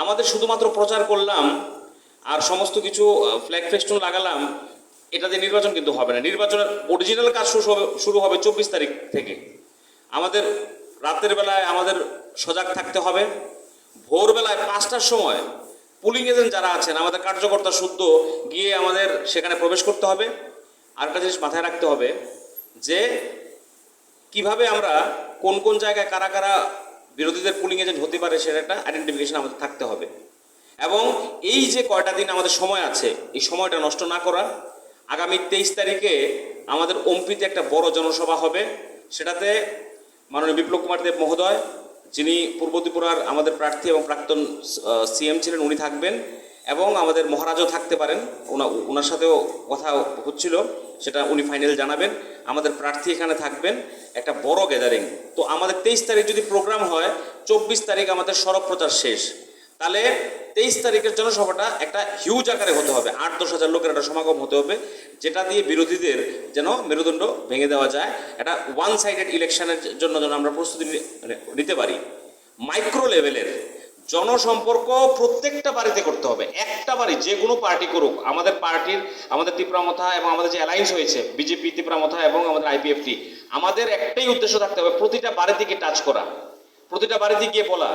আমাদের শুধুমাত্র প্রচার করলাম আর সমস্ত কিছু ফ্ল্যাগ ফেস্টুন লাগালাম, এটাতে নির্বাচন কিন্তু হবে না। নির্বাচনের অরিজিনাল কাজ শুরু হবে 24 তারিখ থেকে। আমাদের রাতের বেলায় আমাদের সজাগ থাকতে হবে। ভোরবেলায় 5টার সময় পুলিং এজেন্ট যারা আছেন, আমাদের কার্যকর্তা শুদ্ধ গিয়ে আমাদের সেখানে প্রবেশ করতে হবে। আর একটা জিনিস মাথায় রাখতে হবে যে কিভাবে আমরা কোন কোন জায়গায় কারা কারা বিরোধীদের পুলিং এজেন্ট হতে পারে সেটা একটা আইডেন্টিফিকেশন আমাদের থাকতে হবে। এবং এই যে কয়টা দিন আমাদের সময় আছে, এই সময়টা নষ্ট না করা। আগামী 23 তারিখে আমাদের ওমপিতে একটা বড় জনসভা হবে। সেটাতে মাননীয় বিপ্লব কুমার দেব মহোদয়, যিনি পূর্ব ত্রিপুরার আমাদের প্রার্থী এবং প্রাক্তন সিএম ছিলেন, উনি থাকবেন। এবং আমাদের মহারাজও থাকতে পারেন, ওনার সাথেও কথা হচ্ছিল, সেটা উনি ফাইনাল জানাবেন। আমাদের প্রার্থী এখানে থাকবেন, একটা বড় গ্যাদারিং। তো আমাদের 23 তারিখ যদি প্রোগ্রাম হয়, 24 তারিখ আমাদের সড়ক প্রচার শেষ। তাহলে 23 তারিখের জনসভাটা একটা হিউজ আকারে হতে হবে, 8-10 হাজার লোকের একটা সমাগম হতে হবে, যেটা দিয়ে বিরোধীদের যেন মেরুদণ্ড ভেঙে দেওয়া যায়। একটা ওয়ান সাইডেড ইলেকশনের জন্য যেন আমরা প্রস্তুতি নিতে পারি। মাইক্রো লেভেলের জনসম্পর্ক প্রত্যেকটা বাড়িতে করতে হবে। একটা বাড়ি যে কোনো পার্টি করুক, আমাদের পার্টির, আমাদের ত্রিপুরামথা এবং আমাদের যে অ্যালায়েন্স হয়েছে বিজেপি ত্রিপুরামথা এবং আমাদের আইপিএফটি, আমাদের একটাই উদ্দেশ্য থাকতে হবে, প্রতিটা বাড়ি থেকে টাচ করা, প্রতিটা বাড়িতে গিয়ে বলা।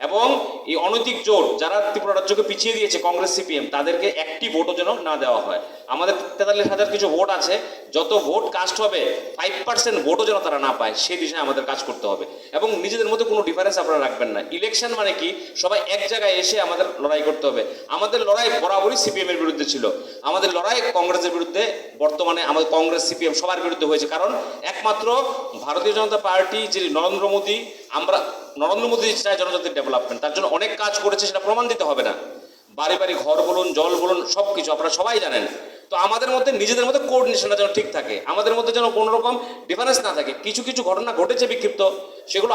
এবং এই অনৈতিক জোট যারা ত্রিপুরা রাজ্যকে পিছিয়ে দিয়েছে, কংগ্রেস সিপিএম, তাদেরকে একটি ভোটও যেন না দেওয়া হয়। আমাদের 43,000 কিছু ভোট আছে, যত ভোট কাস্ট হবে 5% ভোটও যেন তারা না পায়, সেই দিশায় আমাদের কাজ করতে হবে। এবং নিজেদের মধ্যে কোনো ডিফারেন্স আপনারা রাখবেন না। ইলেকশন মানে কি, সবাই এক জায়গায় এসে আমাদের লড়াই করতে হবে। আমাদের লড়াই বরাবরই সিপিএম এর বিরুদ্ধে ছিল, আমাদের লড়াই কংগ্রেসের বিরুদ্ধে, বর্তমানে আমাদের কংগ্রেস সিপিএম সবার বিরুদ্ধে হয়েছে। কারণ একমাত্র ভারতীয় জনতা পার্টি, যে নরেন্দ্র মোদী, নরেন্দ্র মোদী চায় জনজাতির ডেভেলপমেন্ট, তার জন্য অনেক কাজ করেছে, সেটা প্রমাণ দিতে হবে না। বাড়ি বাড়ি ঘর বলুন, জল বলুন, সব কিছু আপনারা সবাই জানেন। তো আমাদের মধ্যে নিজেদের মধ্যে কোঅর্ডিনেশনটা যেন ঠিক থাকে, আমাদের মধ্যে যেন কোনো রকম ডিফারেন্স না থাকে। কিছু কিছু ঘটনা ঘটেছে বিক্ষিপ্ত, সেগুলো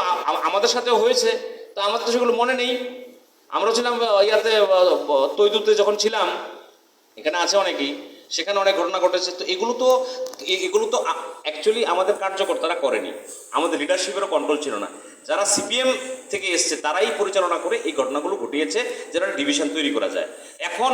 আমাদের সাথেও হয়েছে, তো আমাদের তো সেগুলো মনে নেই। আমরা ছিলাম ইয়াতে তৈদুতে যখন ছিলাম, এখানে আছে অনেকেই, সেখানে অনেক ঘটনা ঘটেছে। তো এগুলো তো অ্যাকচুয়ালি আমাদের কার্যকর্তারা করেনি, আমাদের লিডারশিপেরও কন্ট্রোল ছিল না। যারা সিপিএম থেকে এসছে তারাই পরিচালনা করে এই ঘটনাগুলো ঘটিয়েছে, যেটা ডিভিশন তৈরি করা যায়। এখন